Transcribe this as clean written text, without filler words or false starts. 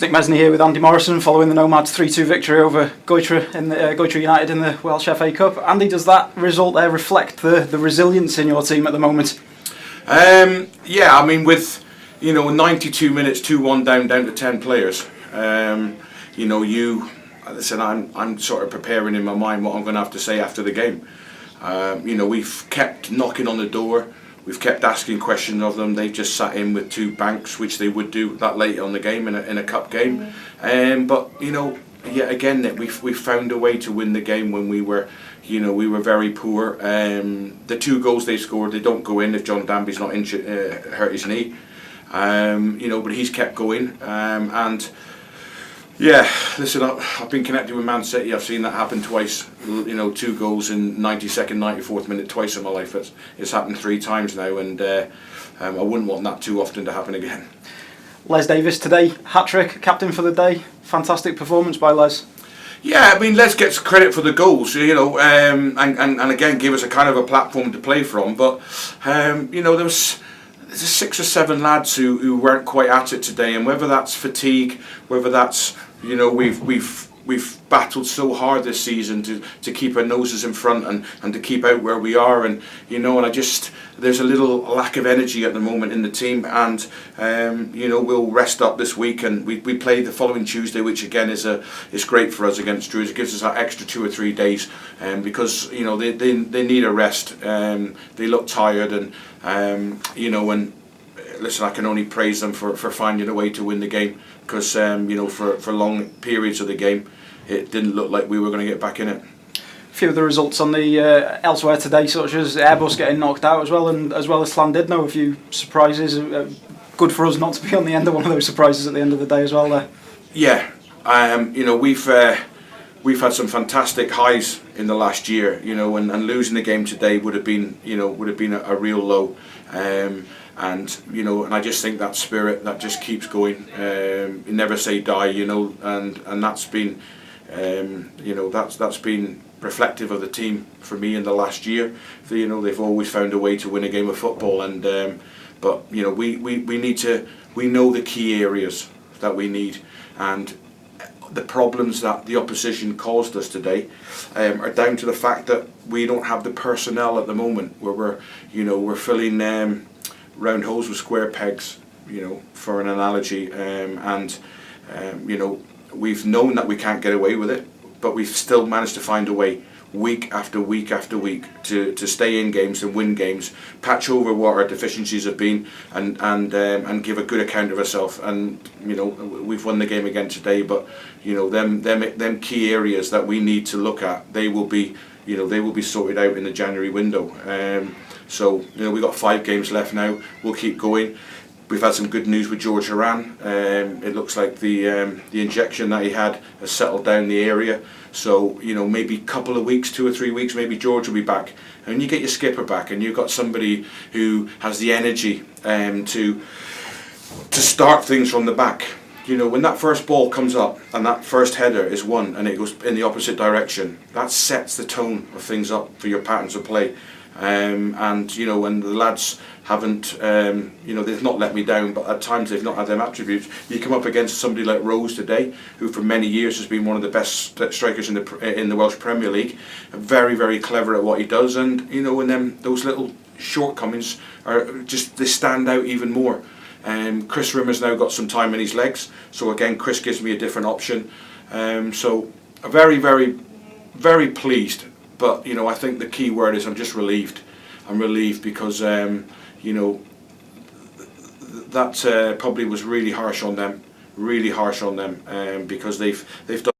Nick Mesney here with Andy Morrison following the Nomads 3-2 victory over Goytre in the Goytre United in the Welsh FA Cup. Andy, does that result there reflect the resilience in your team at the moment? Yeah, I mean, with 92 minutes, 2-1 down to 10 players. Listen, I'm sort of preparing in my mind what I'm going to have to say after the game. We've kept knocking on the door. We've kept asking questions of them. They've just sat in with 2 banks, which they would do that late on the game in a cup game. But yet again, we've found a way to win the game when we were very poor. The 2 goals they scored, they don't go in if John Danby's not injured, hurt his knee. But he's kept going. Yeah, listen, I've been connected with Man City. I've seen that happen twice. 2 goals in 92nd, 94th minute twice in my life. It's happened 3 times now, and I wouldn't want that too often to happen again. Les Davies today, hat-trick, captain for the day. Fantastic performance by Les. Yeah, I mean, Les gets credit for the goals, and again give us a kind of a platform to play from. But there's 6 or 7 lads who weren't quite at it today, and whether that's fatigue, whether that's we've battled so hard this season to keep our noses in front and to keep out where we are, and there's a little lack of energy at the moment in the team, and we'll rest up this week, and we play the following Tuesday, which again is great for us against Druids. It gives us that extra 2 or 3 days, because they need a rest. They look tired, and listen, I can only praise them for finding a way to win the game, because for long periods of the game it didn't look like we were going to get back in it. A few of the results on the elsewhere today, such as Airbus getting knocked out as well as Llandudno, a few surprises. Good for us not to be on the end of one of those surprises at the end of the day as well there. Yeah, we've had some fantastic highs in the last year, and losing the game today would have been a real low. And I just think that spirit that just keeps going. Never say die, and that's been that's been reflective of the team for me in the last year. They've always found a way to win a game of football, and but we know the key areas that we need, and the problems that the opposition caused us today are down to the fact that we don't have the personnel at the moment, where we're filling round holes with square pegs, for an analogy, we've known that we can't get away with it, but we've still managed to find a way week after week after week to stay in games and win games, patch over what our deficiencies have been, and give a good account of ourselves. And we've won the game again today, but them key areas that we need to look at, they will be sorted out in the January window. So we've got 5 games left now. We'll keep going. We've had some good news with George Horan. It looks like the injection that he had has settled down the area. So maybe a couple of weeks, 2 or 3 weeks, maybe George will be back. And you get your skipper back, and you've got somebody who has the energy to start things from the back. When that first ball comes up and that first header is won and it goes in the opposite direction, that sets the tone of things up for your patterns of play. And when the lads haven't, they've not let me down, but at times they've not had them attributes. You come up against somebody like Rose today, who for many years has been one of the best strikers in the Welsh Premier League, very, very clever at what he does, and and then those little shortcomings they stand out even more. Chris Rimmer's now got some time in his legs, so again Chris gives me a different option. So very, very, very pleased. But I think the key word is I'm just relieved. I'm relieved because that probably was really harsh on them, because they've done